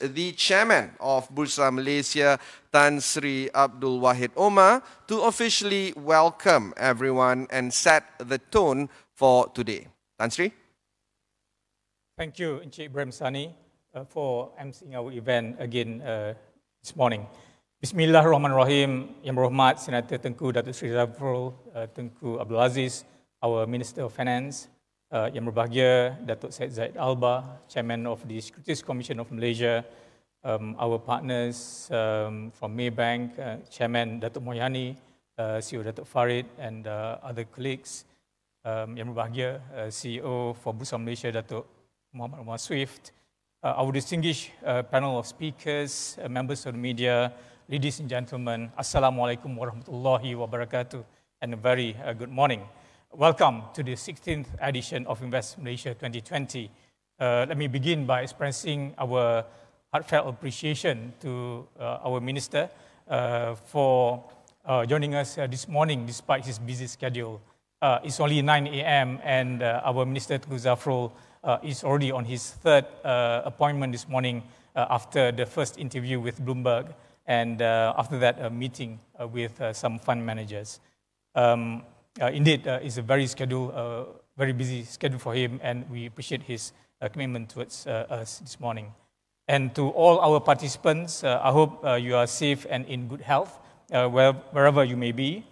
the chairman of Bursa Malaysia, Tan Sri Abdul Wahid Omar, to officially welcome everyone and set the tone for today. Tan Sri. Thank you, Encik Ibrahim Sani, for emceeing our event again this morning. Bismillahirrahmanirrahim. Yang berhormat Senator Tengku Datuk Seri Zafrul, Tengku Abdul Aziz, our Minister of Finance, yang berbahagia Datuk Syed Zaid Alba, Chairman of the Securities Commission of Malaysia, our partners from Maybank, Chairman Datuk Moyani, CEO Datuk Farid, and other colleagues, yang berbahagia CEO for Bursa Malaysia, Datuk Muhammad Umar Swift, our distinguished panel of speakers, members of the media, ladies and gentlemen, Assalamualaikum warahmatullahi wabarakatuh, and a very good morning. Welcome to the 16th edition of Invest Malaysia 2020. Let me begin by expressing our heartfelt appreciation to our Minister for joining us this morning despite his busy schedule. It's only 9 a.m. and our Minister Tengku Zafrul is already on his third appointment this morning after the first interview with Bloomberg and after that a meeting with some fund managers. Indeed, it's a very busy schedule for him, and we appreciate his commitment towards us this morning. And to all our participants, I hope you are safe and in good health, wherever you may be.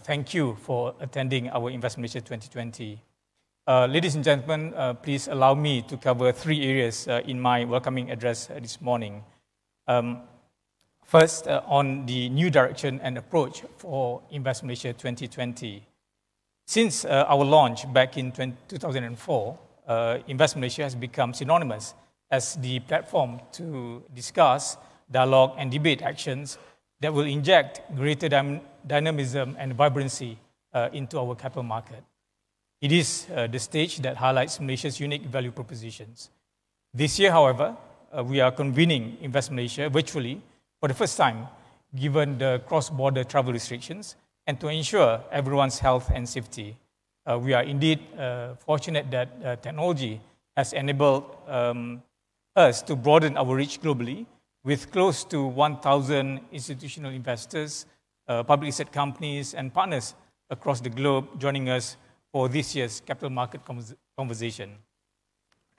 Thank you for attending our Invest Malaysia 2020. Ladies and gentlemen, please allow me to cover three areas in my welcoming address this morning. First, on the new direction and approach for Invest Malaysia 2020. Since our launch back in 2004, Invest Malaysia has become synonymous as the platform to discuss, dialogue and debate actions that will inject greater dynamism and vibrancy into our capital market. It is the stage that highlights Malaysia's unique value propositions. This year, however, we are convening Invest Malaysia virtually for the first time, given the cross-border travel restrictions, and to ensure everyone's health and safety. We are indeed fortunate that technology has enabled us to broaden our reach globally, with close to 1,000 institutional investors, public listed companies, and partners across the globe joining us for this year's capital market conversation.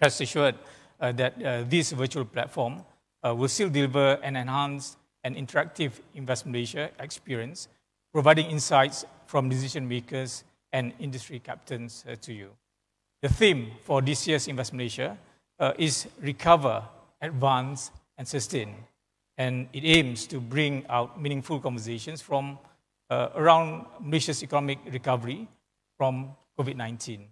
Rest assured that this virtual platform will still deliver an enhanced and interactive Invest Malaysia experience, providing insights from decision makers and industry captains to you. The theme for this year's Invest Malaysia is Recover, Advance and Sustain, and it aims to bring out meaningful conversations from around Malaysia's economic recovery from COVID-19.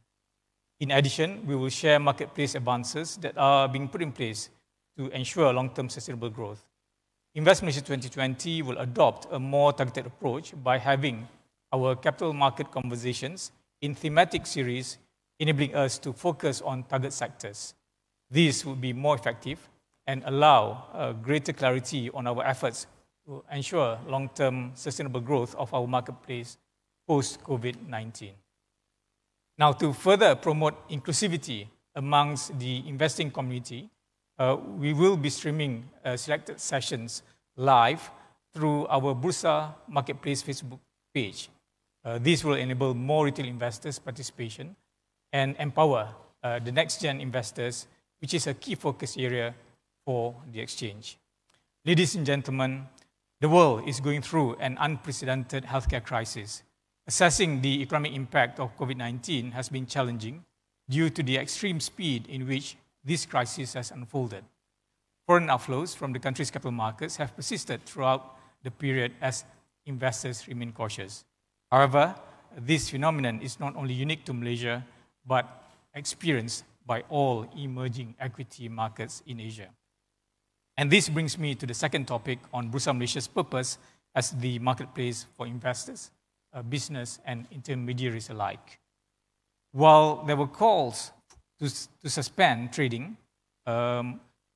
In addition, we will share marketplace advances that are being put in place to ensure long-term sustainable growth. Invest Malaysia 2020 will adopt a more targeted approach by having our capital market conversations in thematic series, enabling us to focus on target sectors. These will be more effective and allow greater clarity on our efforts to ensure long-term sustainable growth of our marketplace post-COVID-19. Now, to further promote inclusivity amongst the investing community, we will be streaming selected sessions live through our Bursa Marketplace Facebook page. This will enable more retail investors' participation and empower the next-gen investors, which is a key focus area for the exchange. Ladies and gentlemen, the world is going through an unprecedented healthcare crisis. Assessing the economic impact of COVID-19 has been challenging due to the extreme speed in which this crisis has unfolded. Foreign outflows from the country's capital markets have persisted throughout the period as investors remain cautious. However, this phenomenon is not only unique to Malaysia, but experienced by all emerging equity markets in Asia. And this brings me to the second topic on Bursa Malaysia's purpose as the marketplace for investors, business and intermediaries alike. While there were calls to suspend trading,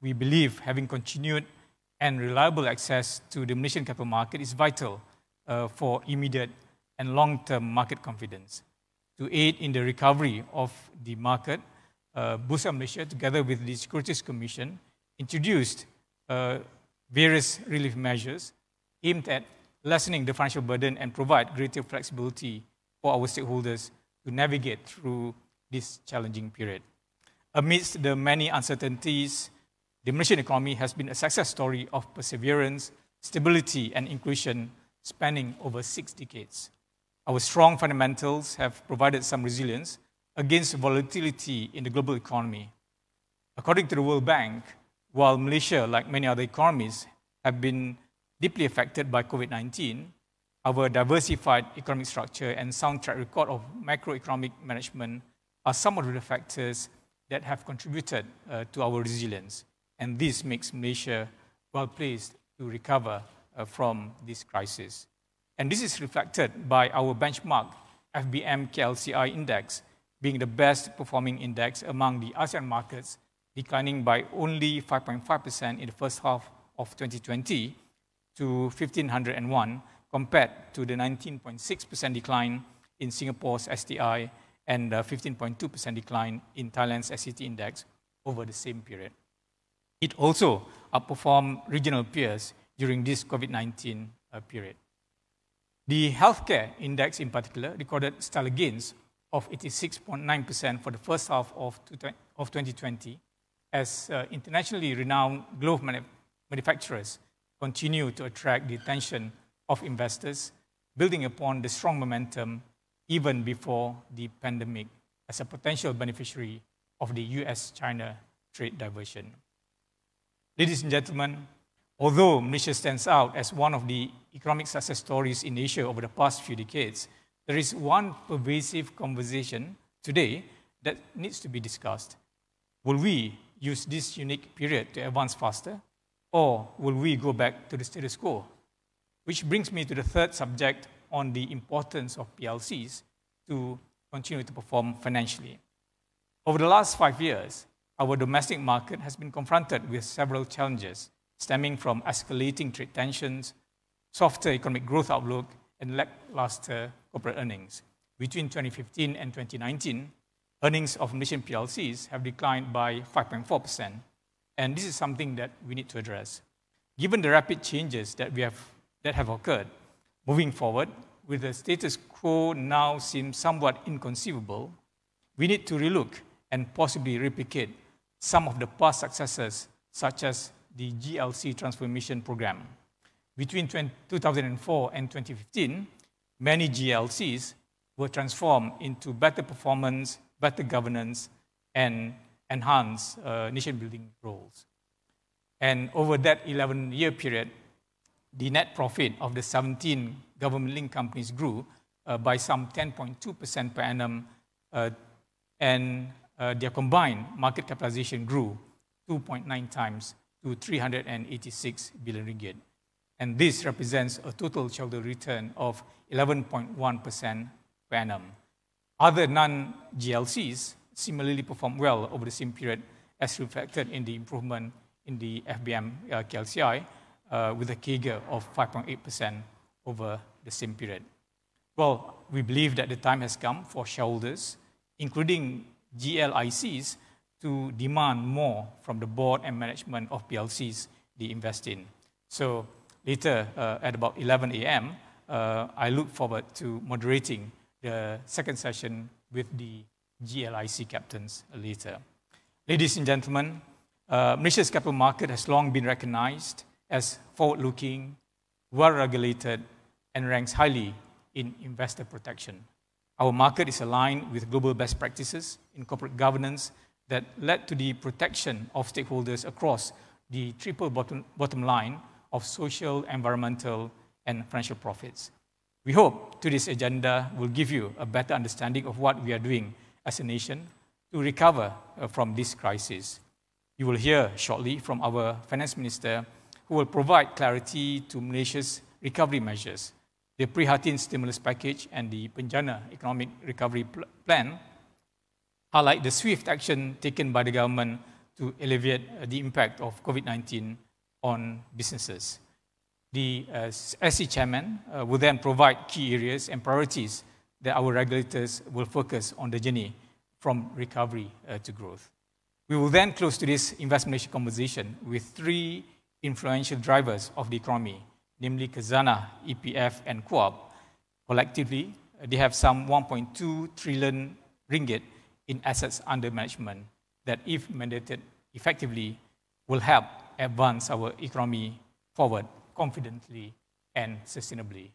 we believe having continued and reliable access to the Malaysian capital market is vital for immediate and long-term market confidence. To aid in the recovery of the market, Bursa Malaysia, together with the Securities Commission, introduced various relief measures aimed at lessening the financial burden and provide greater flexibility for our stakeholders to navigate through this challenging period. Amidst the many uncertainties, the Malaysian economy has been a success story of perseverance, stability, and inclusion spanning over 6 decades. Our strong fundamentals have provided some resilience against volatility in the global economy. According to the World Bank, while Malaysia, like many other economies, have been deeply affected by COVID-19, our diversified economic structure and sound track record of macroeconomic management are some of the factors that have contributed to our resilience. And this makes Malaysia well placed to recover from this crisis. And this is reflected by our benchmark FBM KLCI index being the best performing index among the ASEAN markets, declining by only 5.5% in the first half of 2020 to 1,501, compared to the 19.6% decline in Singapore's STI and 15.2% decline in Thailand's SCT index over the same period. It also outperformed regional peers during this COVID-19 period. The healthcare index in particular recorded stellar gains of 86.9% for the first half of 2020 as internationally renowned glove manufacturers continue to attract the attention of investors, building upon the strong momentum even before the pandemic as a potential beneficiary of the US-China trade diversion. Ladies and gentlemen, although Malaysia stands out as one of the economic success stories in Asia over the past few decades, there is one pervasive conversation today that needs to be discussed. Will we use this unique period to advance faster, or will we go back to the status quo? Which brings me to the third subject on the importance of PLCs to continue to perform financially. Over the last 5 years, our domestic market has been confronted with several challenges stemming from escalating trade tensions, softer economic growth outlook, and lackluster corporate earnings. Between 2015 and 2019, earnings of Malaysian PLCs have declined by 5.4%, and this is something that we need to address. Given the rapid changes that have occurred, moving forward, with the status quo now seems somewhat inconceivable, we need to relook and possibly replicate some of the past successes, such as the GLC transformation program. Between 2004 and 2015, many GLCs were transformed into better performance, better governance, and enhanced nation-building roles. And over that 11-year period, the net profit of the 17 government-linked companies grew by some 10.2% per annum, and their combined market capitalization grew 2.9 times to 386 billion ringgit. And this represents a total shareholder return of 11.1% per annum. Other non-GLCs similarly performed well over the same period, as reflected in the improvement in the FBM KLCI, with a CAGR of 5.8% over the same period. Well, we believe that the time has come for shareholders, including GLICs, to demand more from the board and management of PLCs they invest in. So later, at about 11 a.m., I look forward to moderating the second session with the GLIC captains later. Ladies and gentlemen, Malaysia's capital market has long been recognized as forward-looking, well-regulated, and ranks highly in investor protection. Our market is aligned with global best practices in corporate governance that led to the protection of stakeholders across the triple bottom line of social, environmental, and financial profits. We hope today's agenda will give you a better understanding of what we are doing as a nation to recover from this crisis. You will hear shortly from our Finance Minister, who will provide clarity to Malaysia's recovery measures. The Prihatin Stimulus Package and the Penjana Economic Recovery Plan highlight the swift action taken by the government to alleviate the impact of COVID-19 on businesses. The SC Chairman will then provide key areas and priorities that our regulators will focus on the journey from recovery to growth. We will then close today's Invest Malaysia conversation with 3 influential drivers of the economy, namely Khazanah, EPF, and Co-op. Collectively, they have some 1.2 trillion ringgit in assets under management that, if mandated effectively, will help advance our economy forward confidently and sustainably.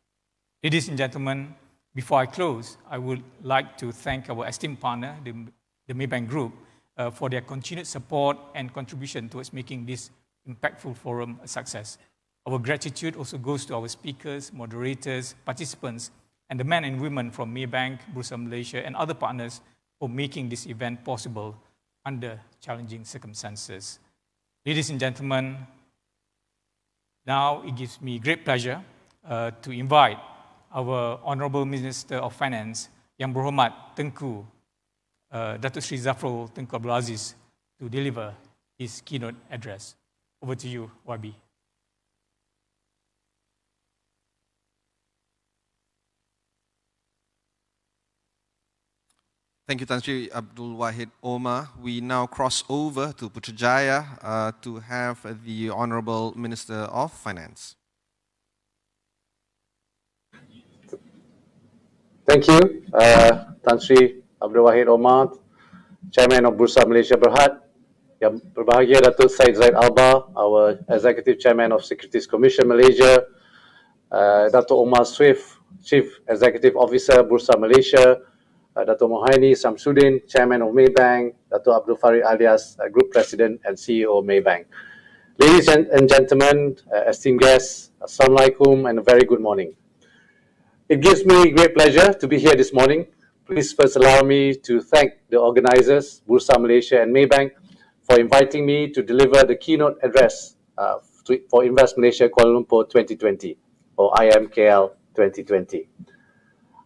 Ladies and gentlemen, before I close, I would like to thank our esteemed partner, the Maybank Group, for their continued support and contribution towards making this impactful forum a success. Our gratitude also goes to our speakers, moderators, participants, and the men and women from Maybank, Bursa Malaysia, and other partners for making this event possible under challenging circumstances. Ladies and gentlemen, now it gives me great pleasure to invite our Honourable Minister of Finance, Yang Berhormat Tengku, Datuk Seri Zafrul Tengku Abdul Aziz, to deliver his keynote address. Over to you, YB. Thank you, Tan Sri Abdul Wahid Omar. We now cross over to Putrajaya to have the Honourable Minister of Finance. Thank you, Tan Sri Abdul Wahid Omar, Chairman of Bursa Malaysia Berhad, Yang Berbahagia Datuk Syed Zaid Alba, our Executive Chairman of Securities Commission Malaysia, Datuk Omar Swift, Chief Executive Officer Bursa Malaysia, Datuk Mohaini Samsudin, Chairman of Maybank, Datuk Abdul Farid alias Group President and CEO of Maybank. Ladies and gentlemen, esteemed guests, Assalamualaikum and a very good morning. It gives me great pleasure to be here this morning. Please first allow me to thank the organizers, Bursa Malaysia and Maybank, for inviting me to deliver the keynote address for Invest Malaysia Kuala Lumpur 2020, or IMKL 2020.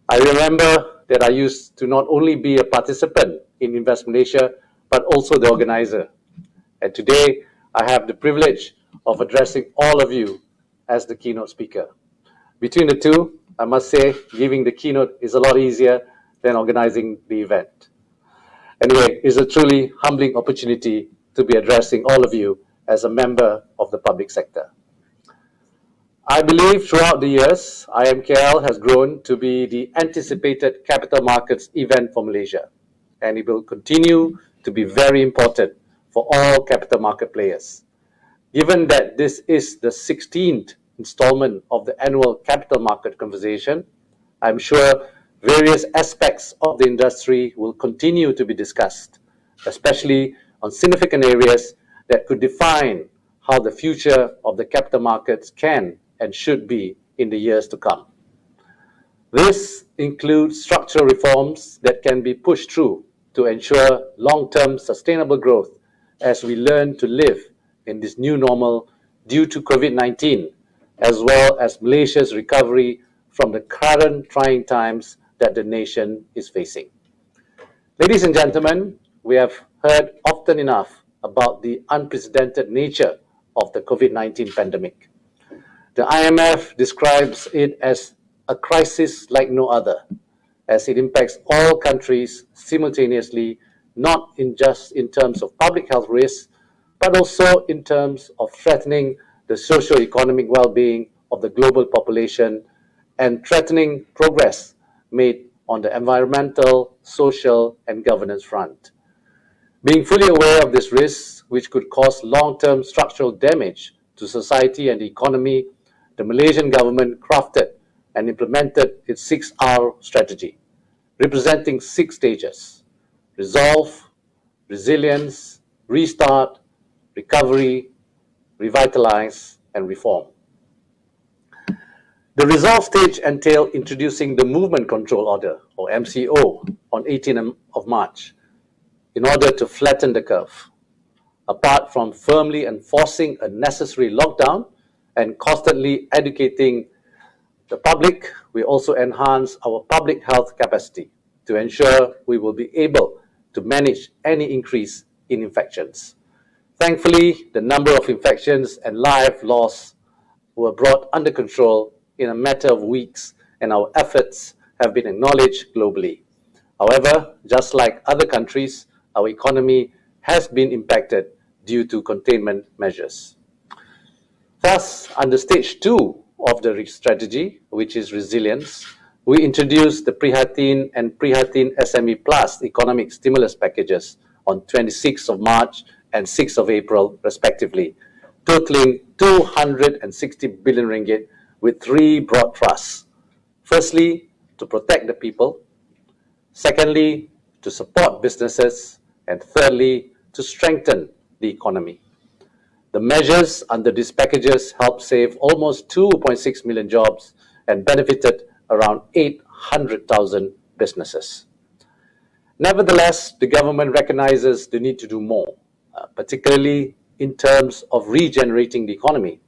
I remember that I used to not only be a participant in Invest Malaysia, but also the organizer. And today, I have the privilege of addressing all of you as the keynote speaker. Between the two, I must say, giving the keynote is a lot easier than organizing the event. Anyway, it's a truly humbling opportunity to be addressing all of you as a member of the public sector. I believe throughout the years, IMKL has grown to be the anticipated capital markets event for Malaysia, and it will continue to be very important for all capital market players. Given that this is the 16th installment of the annual capital market conversation, I'm sure various aspects of the industry will continue to be discussed, especially on significant areas that could define how the future of the capital markets can and should be in the years to come. This includes structural reforms that can be pushed through to ensure long-term sustainable growth as we learn to live in this new normal due to COVID-19, as well as Malaysia's recovery from the current trying times that the nation is facing. Ladies and gentlemen, we have heard often enough about the unprecedented nature of the COVID-19 pandemic. The IMF describes it as a crisis like no other, as it impacts all countries simultaneously, not just in terms of public health risks, but also in terms of threatening the socio-economic well-being of the global population and threatening progress made on the environmental, social, and governance front. Being fully aware of these risks, which could cause long-term structural damage to society and the economy, the Malaysian government crafted and implemented its 6R strategy, representing 6 stages: resolve, resilience, restart, recovery, revitalize, and reform. The resolve stage entailed introducing the Movement Control Order, or MCO, on 18th of March, in order to flatten the curve. Apart from firmly enforcing a necessary lockdown and constantly educating the public, we also enhance our public health capacity to ensure we will be able to manage any increase in infections. Thankfully, the number of infections and life loss were brought under control in a matter of weeks, and our efforts have been acknowledged globally. However, just like other countries, our economy has been impacted due to containment measures. Thus, under stage 2 of the strategy, which is resilience, we introduced the Prihatin and Prihatin SME Plus economic stimulus packages on 26th of March and 6th of April, respectively, totaling 260 billion ringgit with 3 broad thrusts. Firstly, to protect the people. Secondly, to support businesses. And thirdly, to strengthen the economy. The measures under these packages helped save almost 2.6 million jobs and benefited around 800,000 businesses. Nevertheless, the government recognizes the need to do more, particularly in terms of regenerating the economy,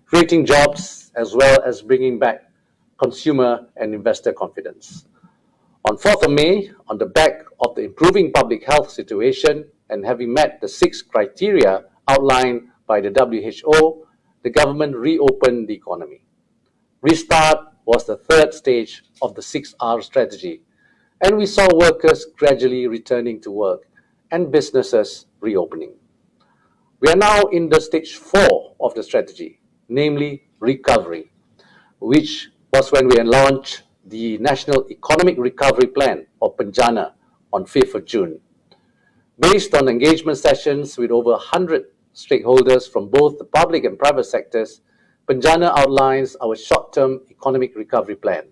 creating jobs, as well as bringing back consumer and investor confidence. On 4th of May, on the back of the improving public health situation and having met the 6 criteria outlined by the WHO, the government reopened the economy. Restart was the 3rd stage of the 6R strategy, and we saw workers gradually returning to work and businesses reopening. We are now in the stage 4 of the strategy, namely recovery, which was when we launched the National Economic Recovery Plan, or PENJANA, on 5th of June. Based on engagement sessions with over 100 stakeholders from both the public and private sectors, PENJANA outlines our short-term economic recovery plan,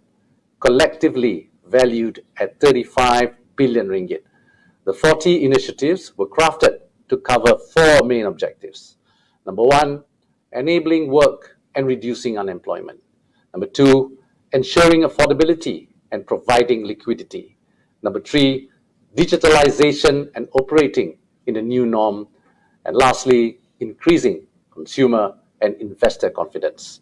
collectively valued at 35 billion ringgit. The 40 initiatives were crafted to cover 4 main objectives. Number 1, enabling work and reducing unemployment. Number 2, ensuring affordability and providing liquidity. Number 3, digitalization and operating in the new norm. And lastly, increasing consumer and investor confidence.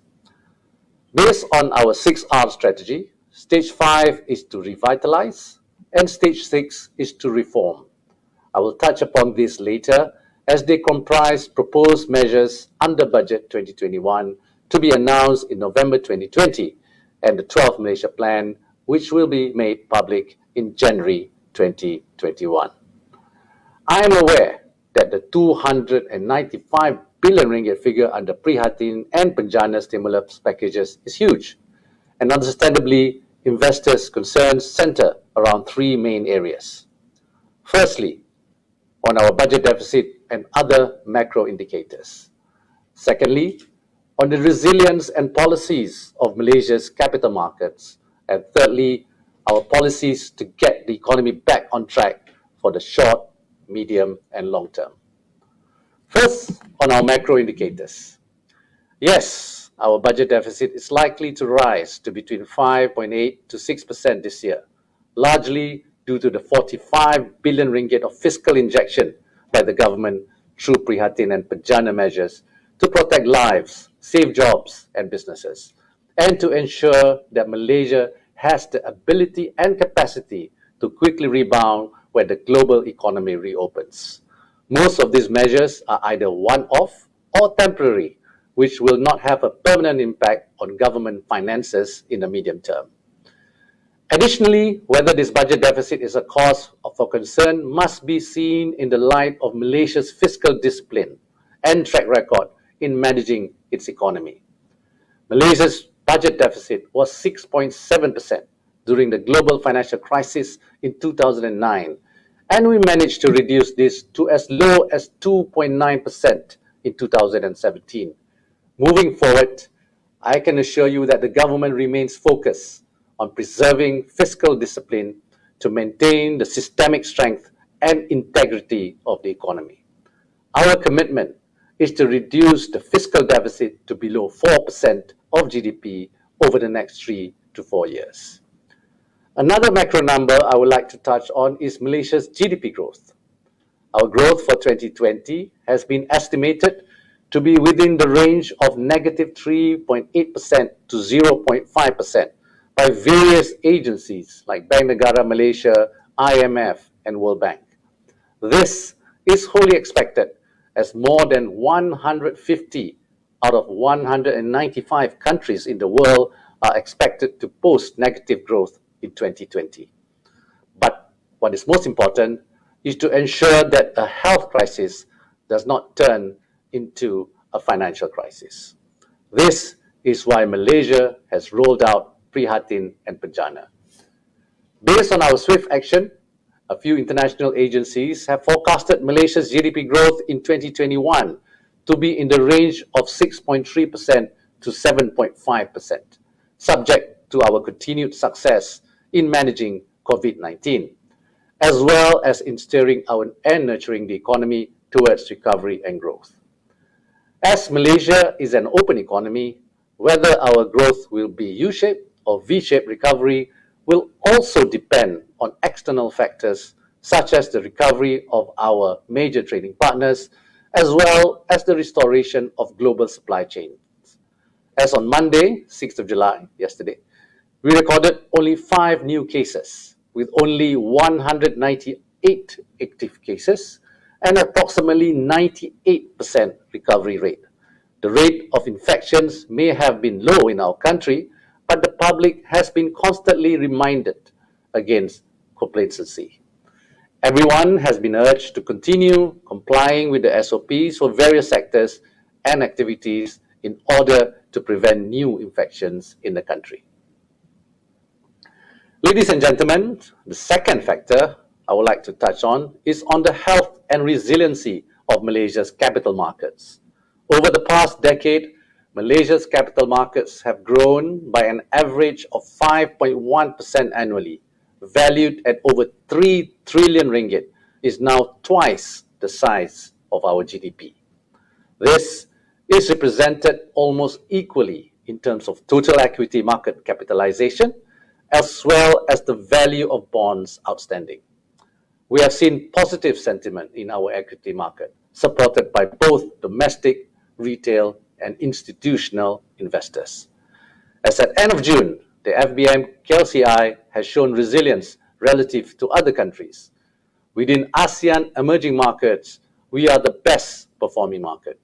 Based on our 6R strategy, stage 5 is to revitalize and stage 6 is to reform. I will touch upon this later as they comprise proposed measures under Budget 2021 to be announced in November 2020 and the 12th Malaysia Plan, which will be made public in January 2021. I am aware that the 295 billion ringgit figure under Prihatin and PENJANA stimulus packages is huge, and understandably, investors' concerns center around 3 main areas. Firstly, on our budget deficit and other macro indicators. Secondly, on the resilience and policies of Malaysia's capital markets. And thirdly, our policies to get the economy back on track for the short, medium, and long term. First, on our macro indicators. Yes, our budget deficit is likely to rise to between 5.8 to 6% this year, largely due to the 45 billion ringgit of fiscal injection by the government through Prihatin and PENJANA measures to protect lives, save jobs and businesses, and to ensure that Malaysia has the ability and capacity to quickly rebound when the global economy reopens. Most of these measures are either one-off or temporary, which will not have a permanent impact on government finances in the medium term. Additionally, whether this budget deficit is a cause for concern must be seen in the light of Malaysia's fiscal discipline and track record in managing its economy. Malaysia's budget deficit was 6.7% during the global financial crisis in 2009, and we managed to reduce this to as low as 2.9% in 2017. Moving forward, I can assure you that the government remains focused on preserving fiscal discipline to maintain the systemic strength and integrity of the economy. Our commitment is to reduce the fiscal deficit to below 4% of GDP over the next 3 to 4 years. Another macro number I would like to touch on is Malaysia's GDP growth. Our growth for 2020 has been estimated to be within the range of negative 3.8% to 0.5% by various agencies like Bank Negara Malaysia, IMF, and World Bank. This is wholly expected as more than 150 out of 195 countries in the world are expected to post negative growth in 2020. But what is most important is to ensure that a health crisis does not turn into a financial crisis. This is why Malaysia has rolled out Prihatin and Penjana. Based on our swift action, a few international agencies have forecasted Malaysia's GDP growth in 2021 to be in the range of 6.3% to 7.5%, subject to our continued success in managing COVID-19, as well as in steering and nurturing the economy towards recovery and growth. As Malaysia is an open economy, whether our growth will be U-shaped or V-shaped recovery will also depend on external factors such as the recovery of our major trading partners, as well as the restoration of global supply chains. As on Monday, 6th of July, yesterday, we recorded only 5 new cases, with only 198 active cases and approximately 98% recovery rate. The rate of infections may have been low in our country, but the public has been constantly reminded against complacency. Everyone has been urged to continue complying with the SOPs for various sectors and activities in order to prevent new infections in the country. Ladies and gentlemen, the second factor I would like to touch on is on the health and resiliency of Malaysia's capital markets. Over the past decade, Malaysia's capital markets have grown by an average of 5.1% annually, valued at over 3 trillion ringgit, is now twice the size of our GDP. This is represented almost equally in terms of total equity market capitalization, as well as the value of bonds outstanding. We have seen positive sentiment in our equity market, supported by both domestic, retail, and institutional investors. As at end of June, the FBM KLCI has shown resilience relative to other countries. Within ASEAN emerging markets, we are the best performing market.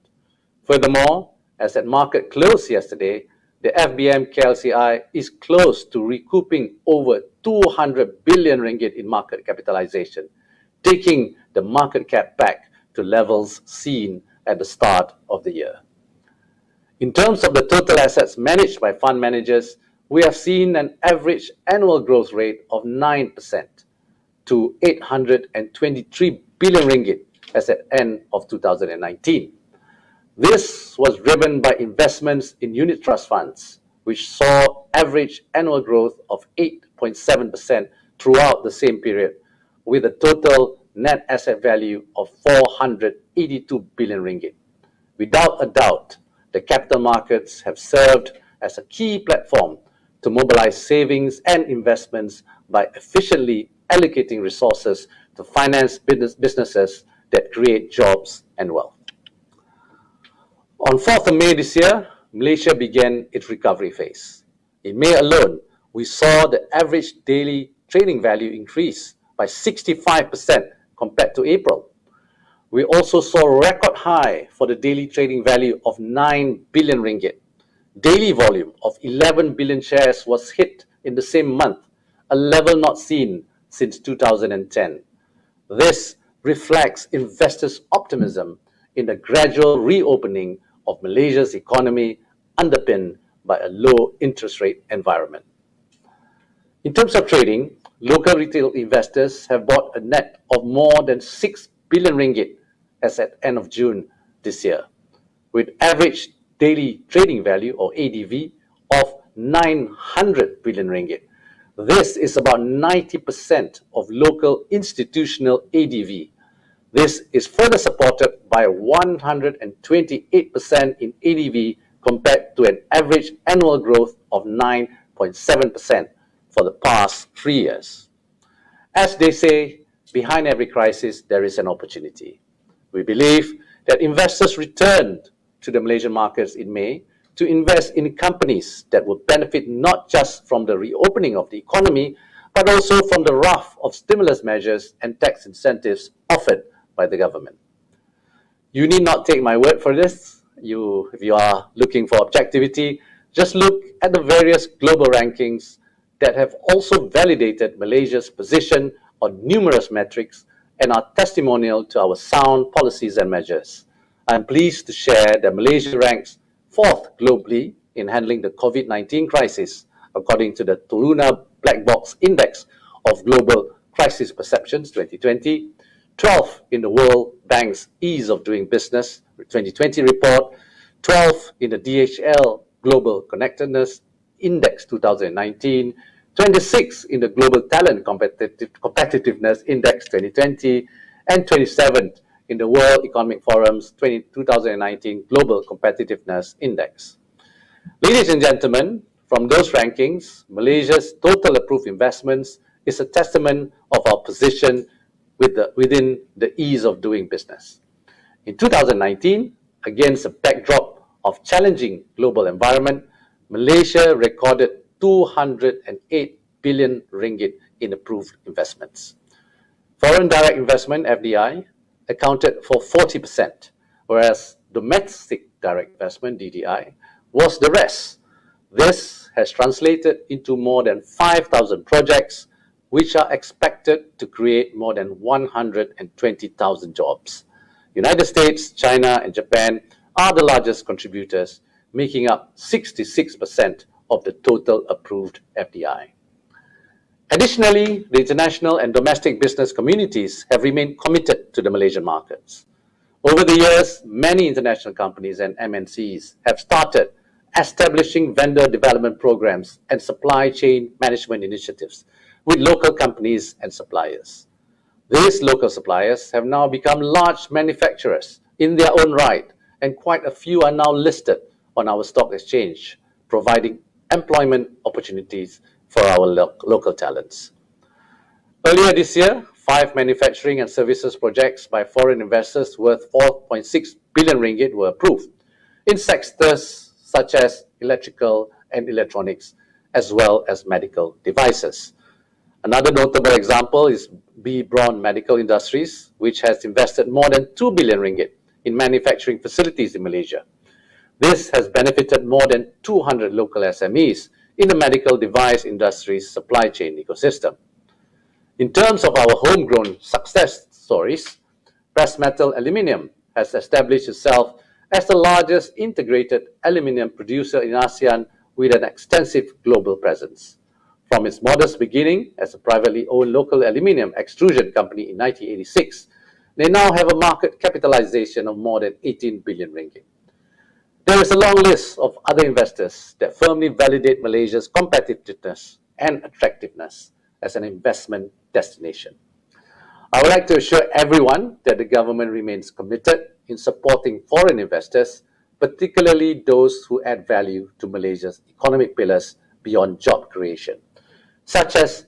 Furthermore, as at market close yesterday, the FBM KLCI is close to recouping over 200 billion ringgit in market capitalization, taking the market cap back to levels seen at the start of the year. In terms of the total assets managed by fund managers, we have seen an average annual growth rate of 9% to 823 billion ringgit as at end of 2019. This was driven by investments in unit trust funds, which saw average annual growth of 8.7% throughout the same period, with a total net asset value of 482 billion ringgit. Without a doubt, the capital markets have served as a key platform to mobilize savings and investments by efficiently allocating resources to finance businesses that create jobs and wealth. On 4th of May this year, Malaysia began its recovery phase. In May alone, we saw the average daily trading value increase by 65% compared to April. We also saw a record high for the daily trading value of 9 billion ringgit. Daily volume of 11 billion shares was hit in the same month, a level not seen since 2010. This reflects investors' optimism in the gradual reopening of Malaysia's economy underpinned by a low interest rate environment. In terms of trading, local retail investors have bought a net of more than 6 billion ringgit as at end of June this year, with average daily trading value or ADV of 900 billion ringgit. This is about 90% of local institutional ADV. This is further supported by 128% in ADV compared to an average annual growth of 9.7% for the past 3 years. As they say, behind every crisis, there is an opportunity. We believe that investors returned to the Malaysian markets in May to invest in companies that will benefit not just from the reopening of the economy, but also from the raft of stimulus measures and tax incentives offered by the government. You need not take my word for this. If you are looking for objectivity, just look at the various global rankings that have also validated Malaysia's position on numerous metrics and are testimonial to our sound policies and measures. I am pleased to share that Malaysia ranks fourth globally in handling the COVID-19 crisis, according to the Toluna Black Box Index of Global Crisis Perceptions 2020, 12th in the World Bank's Ease of Doing Business 2020 report, 12th in the DHL Global Connectedness Index 2019, 26th in the Global Talent Competitiveness Index 2020, and 27th in the World Economic Forum's 2019 Global Competitiveness Index. Ladies and gentlemen, from those rankings, Malaysia's total approved investments is a testament of our position within the ease of doing business. In 2019, against a backdrop of challenging global environment, Malaysia recorded 208 billion ringgit in approved investments. Foreign direct investment, FDI, accounted for 40%, whereas domestic direct investment, DDI, was the rest. This has translated into more than 5,000 projects, which are expected to create more than 120,000 jobs. United States, China, and Japan are the largest contributors, making up 66% of the total approved FDI. Additionally, the international and domestic business communities have remained committed to the Malaysian markets. Over the years, many international companies and MNCs have started establishing vendor development programs and supply chain management initiatives with local companies and suppliers. These local suppliers have now become large manufacturers in their own right, and quite a few are now listed on our stock exchange, providing employment opportunities for our local talents. Earlier this year, 5 manufacturing and services projects by foreign investors worth 4.6 billion ringgit were approved in sectors such as electrical and electronics, as well as medical devices. Another notable example is B. Braun Medical Industries, which has invested more than 2 billion ringgit in manufacturing facilities in Malaysia. This has benefited more than 200 local SMEs in the medical device industry's supply chain ecosystem. In terms of our homegrown success stories, Press Metal Aluminium has established itself as the largest integrated aluminium producer in ASEAN with an extensive global presence. From its modest beginning as a privately owned local aluminium extrusion company in 1986, they now have a market capitalization of more than 18 billion ringgit. There is a long list of other investors that firmly validate Malaysia's competitiveness and attractiveness as an investment destination. I would like to assure everyone that the government remains committed in supporting foreign investors, particularly those who add value to Malaysia's economic pillars beyond job creation, such as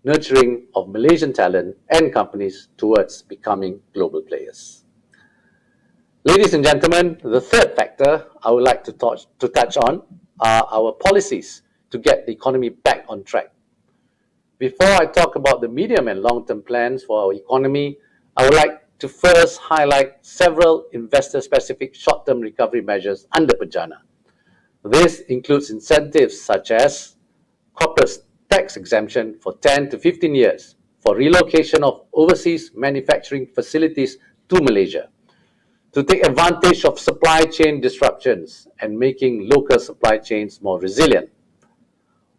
nurturing of Malaysian talent and companies towards becoming global players. Ladies and gentlemen, the third factor I would like to touch on are our policies to get the economy back on track. Before I talk about the medium and long-term plans for our economy, I would like to first highlight several investor-specific short-term recovery measures under Penjana. This includes incentives such as corporate tax exemption for 10 to 15 years for relocation of overseas manufacturing facilities to Malaysia, to take advantage of supply chain disruptions and making local supply chains more resilient.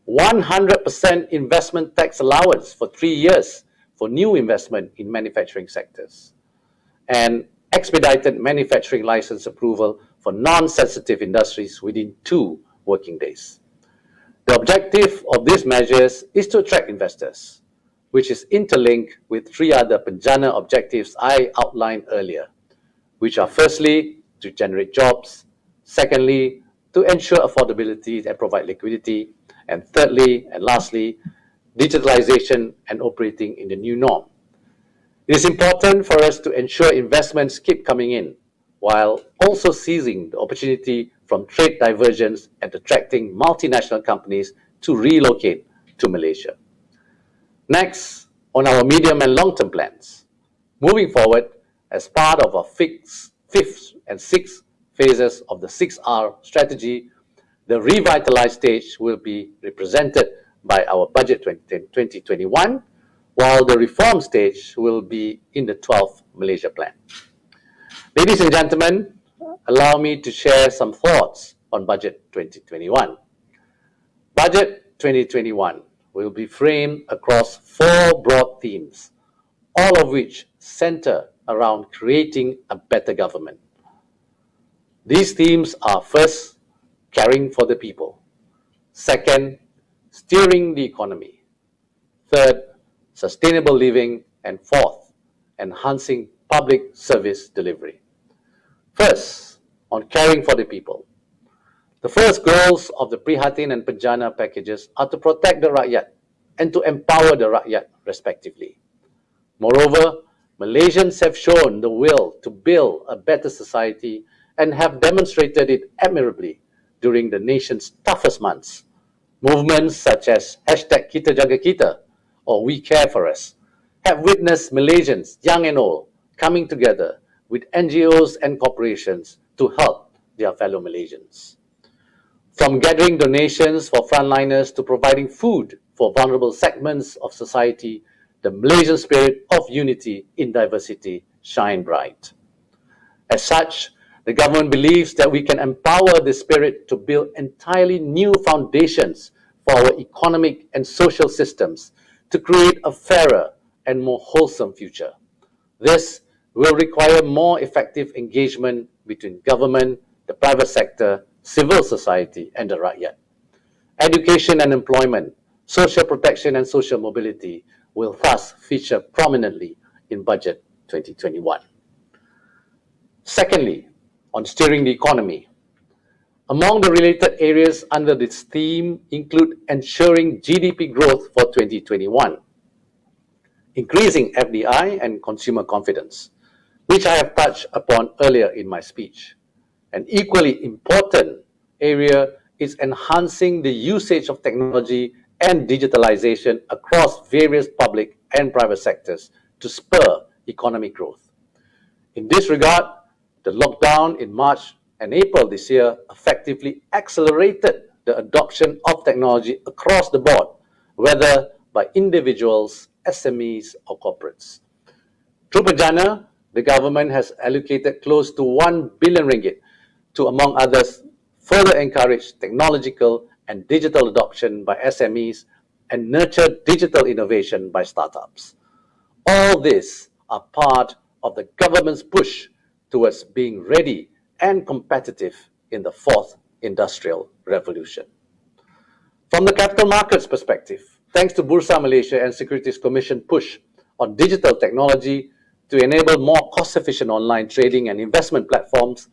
100% investment tax allowance for 3 years for new investment in manufacturing sectors, and expedited manufacturing license approval for non-sensitive industries within 2 working days. The objective of these measures is to attract investors, which is interlinked with 3 other Penjana objectives I outlined earlier, which are firstly, to generate jobs, secondly, to ensure affordability and provide liquidity, and thirdly and lastly, digitalization and operating in the new norm. It is important for us to ensure investments keep coming in, while also seizing the opportunity from trade divergence and attracting multinational companies to relocate to Malaysia. Next, on our medium and long-term plans. Moving forward, as part of our 5th and 6th phases of the 6R strategy, the revitalized stage will be represented by our budget 2021, while the reform stage will be in the 12th Malaysia Plan. Ladies and gentlemen, allow me to share some thoughts on Budget 2021. Budget 2021 will be framed across 4 broad themes, all of which center around creating a better government. These themes are: first, caring for the people; second, steering the economy; third, sustainable living; and fourth, enhancing public service delivery. First, on caring for the people. The first goals of the Prihatin and Penjana packages are to protect the rakyat and to empower the rakyat respectively. Moreover, Malaysians have shown the will to build a better society and have demonstrated it admirably during the nation's toughest months. Movements such as #KitaJagaKita or We Care For Us have witnessed Malaysians, young and old, coming together with NGOs and corporations to help their fellow Malaysians. From gathering donations for frontliners to providing food for vulnerable segments of society, the Malaysian spirit of unity in diversity shine bright. As such, the government believes that we can empower this spirit to build entirely new foundations for our economic and social systems to create a fairer and more wholesome future. This will require more effective engagement between government, the private sector, civil society, and the rakyat. Education and employment, social protection and social mobility will thus feature prominently in Budget 2021. Secondly, on steering the economy. Among the related areas under this theme include ensuring GDP growth for 2021, increasing FDI and consumer confidence, which I have touched upon earlier in my speech. An equally important area is enhancing the usage of technology and digitalization across various public and private sectors to spur economic growth. In this regard, the lockdown in March and April this year effectively accelerated the adoption of technology across the board, whether by individuals, SMEs, or corporates. Through Penjana, the government has allocated close to 1 billion ringgit to, among others, further encourage technological and digital adoption by SMEs and nurture digital innovation by startups. All these are part of the government's push towards being ready and competitive in the 4th Industrial Revolution. From the capital markets perspective, thanks to Bursa Malaysia and Securities Commission push on digital technology to enable more cost-efficient online trading and investment platforms,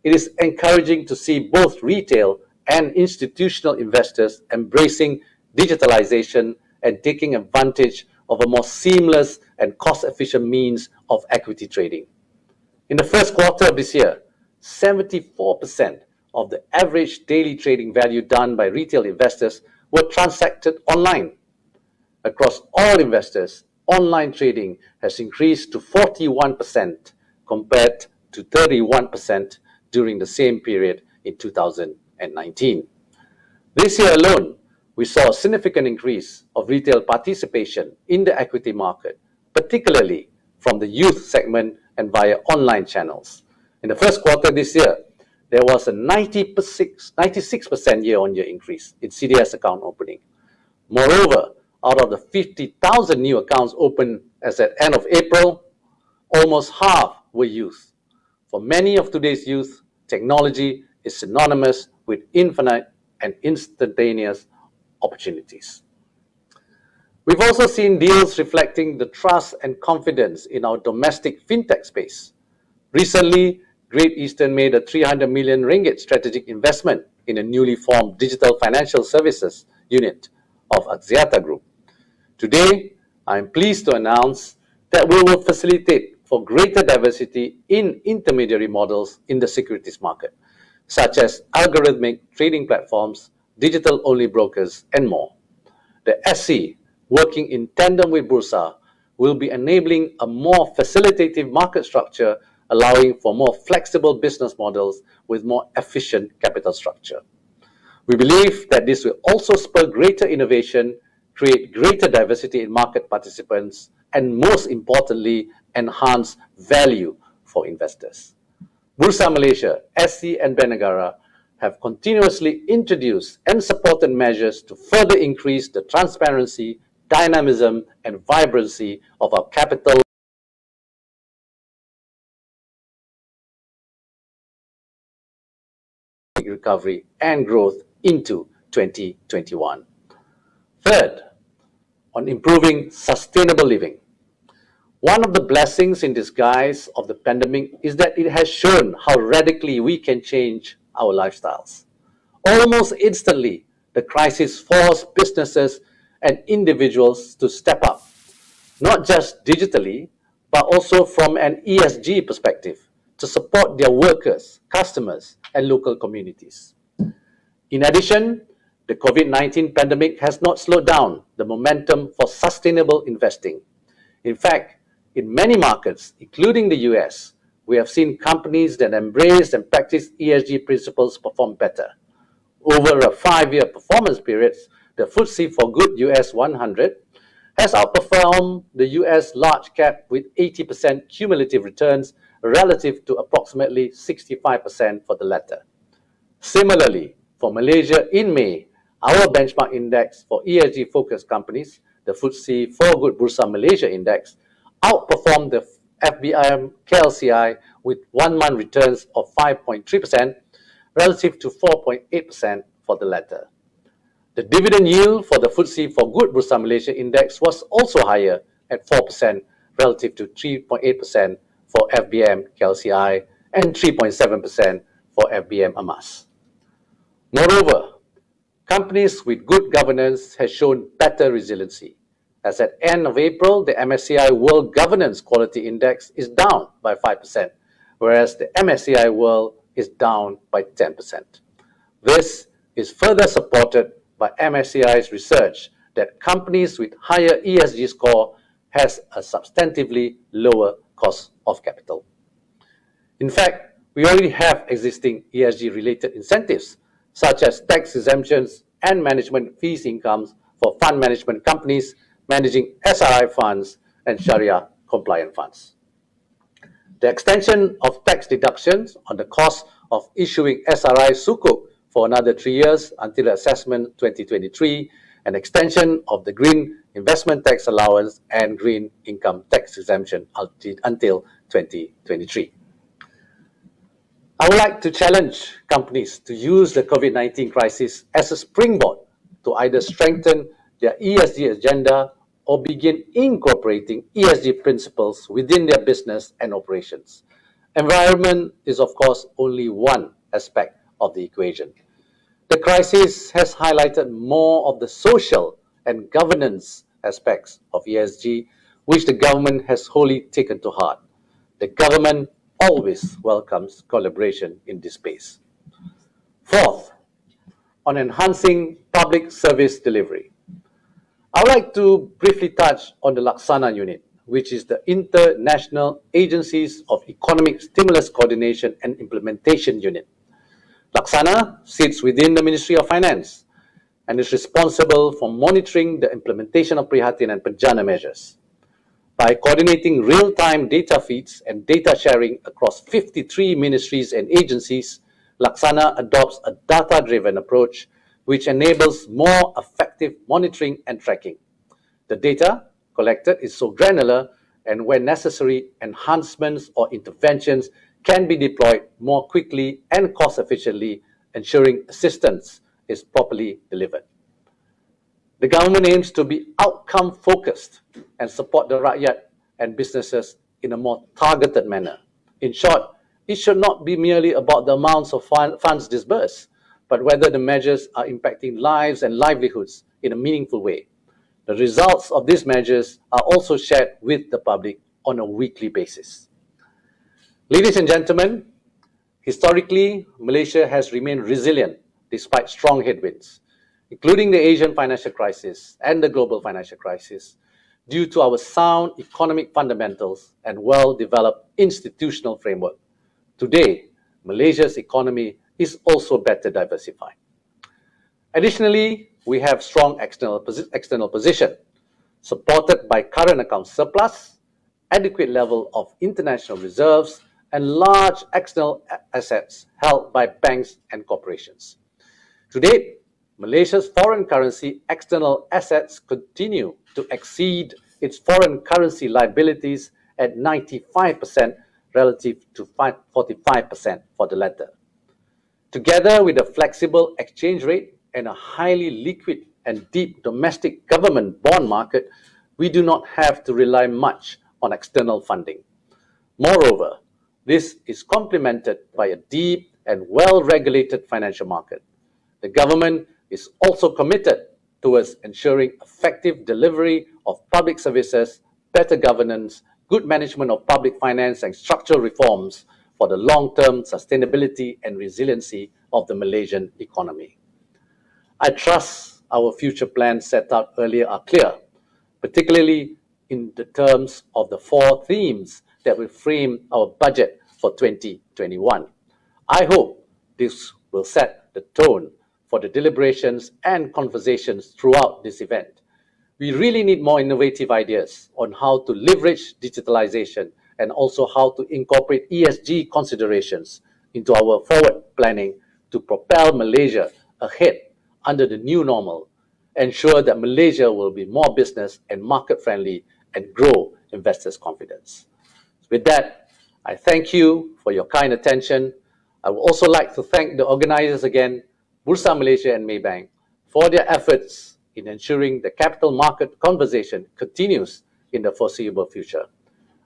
it is encouraging to see both retail and institutional investors embracing digitalization and taking advantage of a more seamless and cost-efficient means of equity trading. In the first quarter of this year, 74% of the average daily trading value done by retail investors were transacted online. Across all investors, online trading has increased to 41% compared to 31% during the same period in 2019. This year alone, we saw a significant increase of retail participation in the equity market, particularly from the youth segment and via online channels. In the first quarter this year, there was a 96% year-on-year increase in CDS account opening. Moreover, out of the 50,000 new accounts opened as at end of April, almost half were youth. For many of today's youth, technology is synonymous with infinite and instantaneous opportunities. We've also seen deals reflecting the trust and confidence in our domestic fintech space. Recently, Great Eastern made a 300 million ringgit strategic investment in a newly formed digital financial services unit of Axiata Group. Today, I am pleased to announce that we will facilitate for greater diversity in intermediary models in the securities market, such as algorithmic trading platforms, digital-only brokers, and more. The SC, working in tandem with Bursa, will be enabling a more facilitative market structure, allowing for more flexible business models with more efficient capital structure. We believe that this will also spur greater innovation, create greater diversity in market participants, and most importantly, enhance value for investors. Bursa Malaysia, SC and Bank Negara have continuously introduced and supported measures to further increase the transparency, dynamism, and vibrancy of our capital recovery and growth into 2021. Third, on improving sustainable living. One of the blessings in disguise of the pandemic is that it has shown how radically we can change our lifestyles. Almost instantly, the crisis forced businesses and individuals to step up, not just digitally, but also from an ESG perspective, to support their workers, customers, and local communities. In addition, the COVID-19 pandemic has not slowed down the momentum for sustainable investing. In fact, in many markets, including the US, we have seen companies that embrace and practice ESG principles perform better. Over a 5-year performance period, the FTSE for Good US 100 has outperformed the US large cap with 80% cumulative returns relative to approximately 65% for the latter. Similarly, for Malaysia in May, our benchmark index for ESG-focused companies, the FTSE for Good Bursa Malaysia Index, outperformed the FBM KLCI with 1-month returns of 5.3% relative to 4.8% for the latter. The dividend yield for the FTSE for Good Bursa Malaysia Index was also higher at 4% relative to 3.8% for FBM KLCI and 3.7% for FBM Amas. Moreover, companies with good governance have shown better resiliency. As at end of April, the MSCI World Governance Quality Index is down by 5%, whereas the MSCI World is down by 10%. This is further supported by MSCI's research that companies with higher ESG score has a substantively lower cost of capital. In fact, we already have existing ESG-related incentives, such as tax exemptions and management fees incomes for fund management companies managing SRI funds and Sharia-compliant funds. The extension of tax deductions on the cost of issuing SRI Sukuk for another 3 years until assessment 2023, and extension of the Green Investment Tax Allowance and Green Income Tax Exemption until 2023. I would like to challenge companies to use the COVID-19 crisis as a springboard to either strengthen their ESG agenda or begin incorporating ESG principles within their business and operations. Environment is, of course, only one aspect of the equation. The crisis has highlighted more of the social and governance aspects of ESG, which the government has wholly taken to heart. The government always welcomes collaboration in this space. Fourth, on enhancing public service delivery. I would like to briefly touch on the LANGSUNG unit, which is the International Agencies of Economic Stimulus Coordination and Implementation Unit. LANGSUNG sits within the Ministry of Finance and is responsible for monitoring the implementation of Prihatin and Penjana measures. By coordinating real-time data feeds and data sharing across 53 ministries and agencies, LANGSUNG adopts a data-driven approach which enables more effective monitoring and tracking. The data collected is so granular, and when necessary, enhancements or interventions can be deployed more quickly and cost-efficiently, ensuring assistance is properly delivered. The government aims to be outcome-focused and support the rakyat and businesses in a more targeted manner. In short, it should not be merely about the amounts of funds disbursed, but whether the measures are impacting lives and livelihoods in a meaningful way. The results of these measures are also shared with the public on a weekly basis. Ladies and gentlemen, historically, Malaysia has remained resilient despite strong headwinds, including the Asian financial crisis and the global financial crisis, due to our sound economic fundamentals and well-developed institutional framework. Today, Malaysia's economy is also better diversified. Additionally, we have strong external position, supported by current account surplus, adequate level of international reserves, and large external assets held by banks and corporations. To date, Malaysia's foreign currency external assets continue to exceed its foreign currency liabilities at 95% relative to 45% for the latter. Together with a flexible exchange rate and a highly liquid and deep domestic government bond market, we do not have to rely much on external funding. Moreover, this is complemented by a deep and well-regulated financial market. The government is also committed towards ensuring effective delivery of public services, better governance, good management of public finance and structural reforms for the long-term sustainability and resiliency of the Malaysian economy. I trust our future plans set out earlier are clear, particularly in the terms of the 4 themes that will frame our budget for 2021. I hope this will set the tone for the deliberations and conversations throughout this event. We really need more innovative ideas on how to leverage digitalization and also how to incorporate ESG considerations into our forward planning to propel Malaysia ahead under the new normal, ensure that Malaysia will be more business and market friendly and grow investors' confidence. With that, I thank you for your kind attention. I would also like to thank the organizers again, Bursa Malaysia and Maybank, for their efforts in ensuring the capital market conversation continues in the foreseeable future.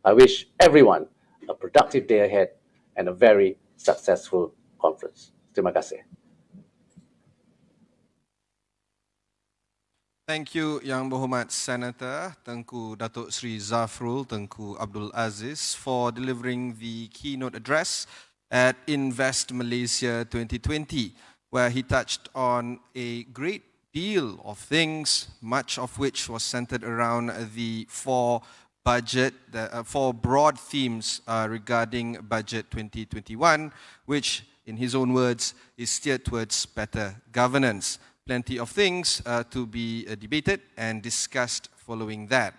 I wish everyone a productive day ahead and a very successful conference. Terima kasih. Thank you, Yang Berhormat Senator Tengku Datuk Seri Zafrul Tengku Abdul Aziz for delivering the keynote address at Invest Malaysia 2020, where he touched on a great deal of things, much of which was centered around the 4 broad themes regarding Budget 2021, which, in his own words, is steered towards better governance. Plenty of things to be debated and discussed following that.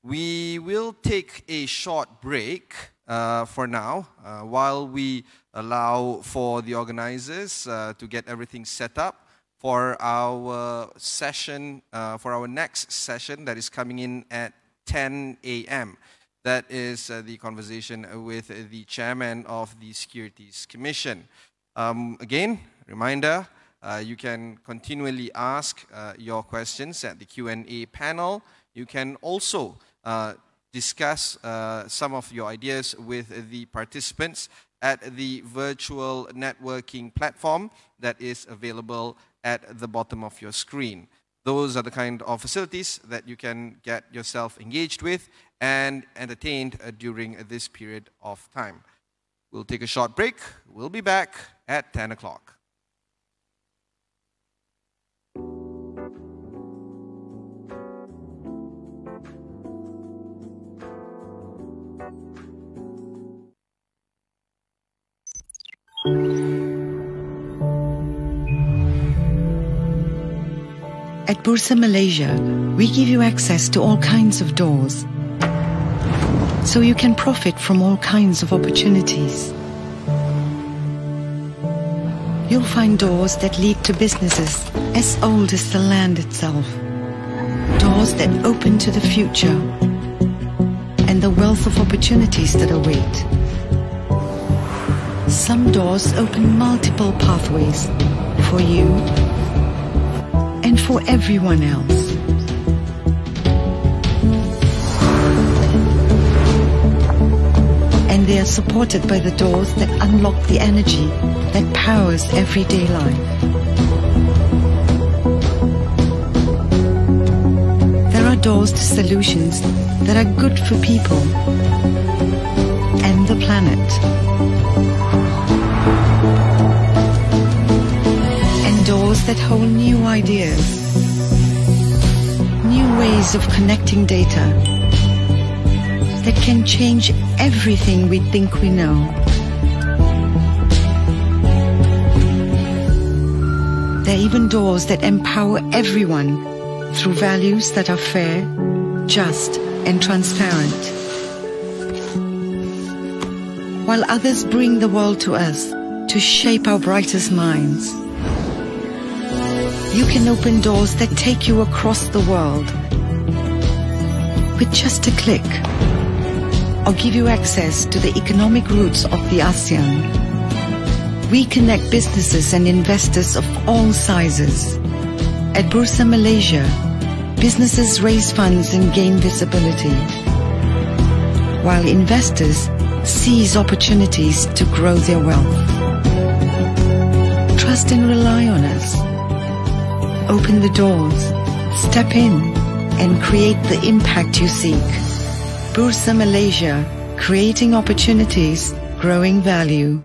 We will take a short break for now, while we allow for the organizers to get everything set up for our session, for our next session that is coming in at 10 a.m. That is the conversation with the chairman of the Securities Commission. Again, reminder, you can continually ask your questions at the Q&A panel. You can also discuss some of your ideas with the participants at the virtual networking platform that is available at the bottom of your screen. Those are the kind of facilities that you can get yourself engaged with and entertained during this period of time. We'll take a short break. We'll be back at 10 o'clock. At Bursa Malaysia, we give you access to all kinds of doors, so you can profit from all kinds of opportunities. You'll find doors that lead to businesses as old as the land itself, doors that open to the future and the wealth of opportunities that await. Some doors open multiple pathways for you and for everyone else. And they are supported by the doors that unlock the energy that powers everyday life. There are doors to solutions that are good for people and the planet. And doors that hold new ideas, new ways of connecting data that can change everything we think we know. There are even doors that empower everyone through values that are fair, just, and transparent. while others bring the world to us to shape our brightest minds. You can open doors that take you across the world with just a click, or give you access to the economic roots of the ASEAN. We connect businesses and investors of all sizes. At Bursa Malaysia, businesses raise funds and gain visibility, while investors seize opportunities to grow their wealth. Trust and rely on us. Open the doors, step in, and create the impact you seek. Bursa Malaysia, creating opportunities, growing value.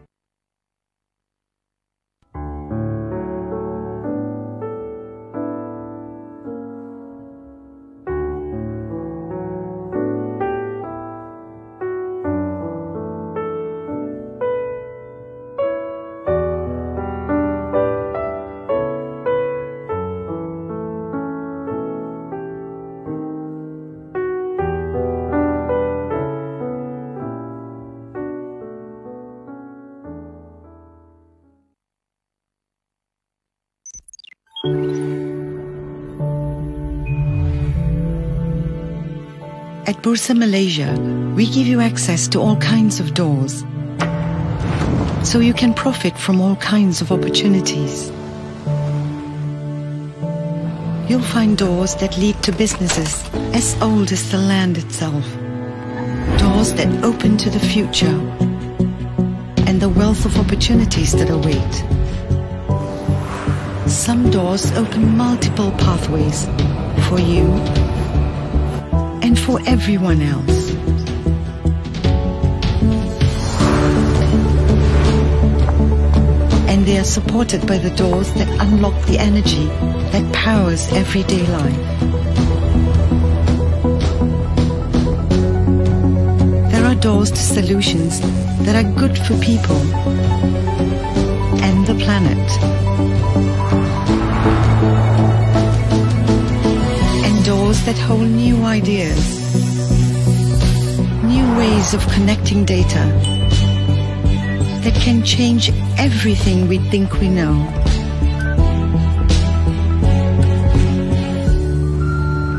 At Bursa Malaysia, we give you access to all kinds of doors, so you can profit from all kinds of opportunities. You'll find doors that lead to businesses as old as the land itself, doors that open to the future and the wealth of opportunities that await. Some doors open multiple pathways for you and for everyone else. And they are supported by the doors that unlock the energy that powers everyday life. There are doors to solutions that are good for people and the planet. Doors that hold new ideas, new ways of connecting data that can change everything we think we know.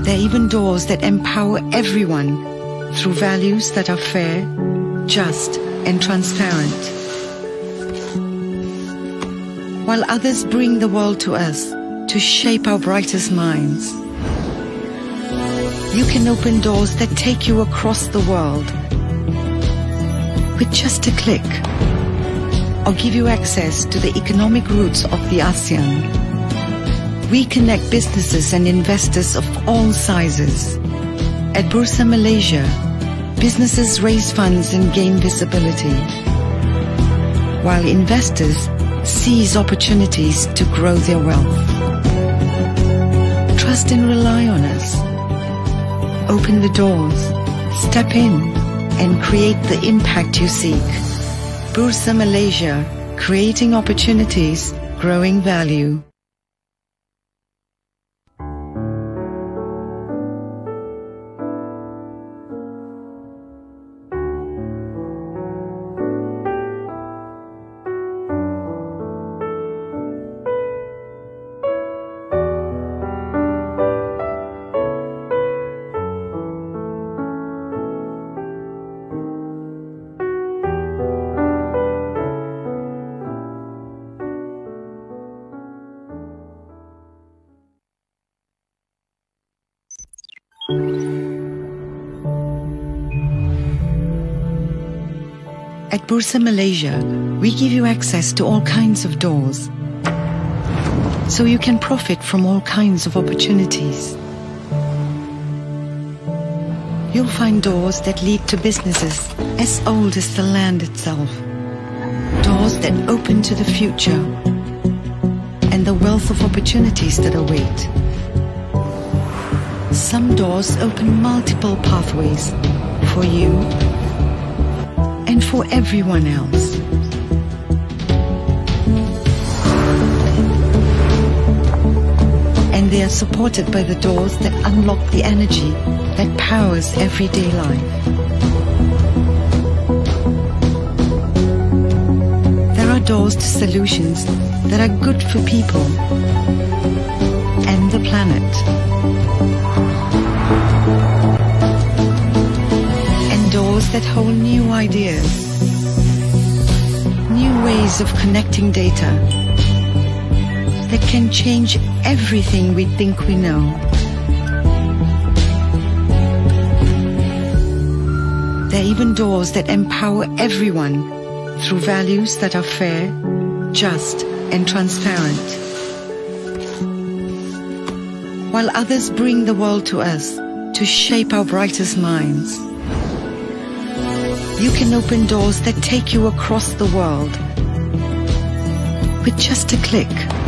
There are even doors that empower everyone through values that are fair, just, and transparent. While others bring the world to us to shape our brightest minds. You can open doors that take you across the world with just a click, or give you access to the economic roots of the ASEAN. We connect businesses and investors of all sizes. At Bursa Malaysia, businesses raise funds and gain visibility, while investors seize opportunities to grow their wealth. Trust and rely on us. Open the doors, step in, and create the impact you seek. Bursa Malaysia, creating opportunities, growing value. At Bursa Malaysia, we give you access to all kinds of doors, so you can profit from all kinds of opportunities. You'll find doors that lead to businesses as old as the land itself, doors that open to the future and the wealth of opportunities that await. Some doors open multiple pathways for you and for everyone else. And they are supported by the doors that unlock the energy that powers everyday life. doors to solutions that are good for people and the planet. And doors that hold new ideas, new ways of connecting data that can change everything we think we know. There are even doors that empower everyone through values that are fair, just, and transparent. While others bring the world to us to shape our brightest minds, you can open doors that take you across the world with just a click.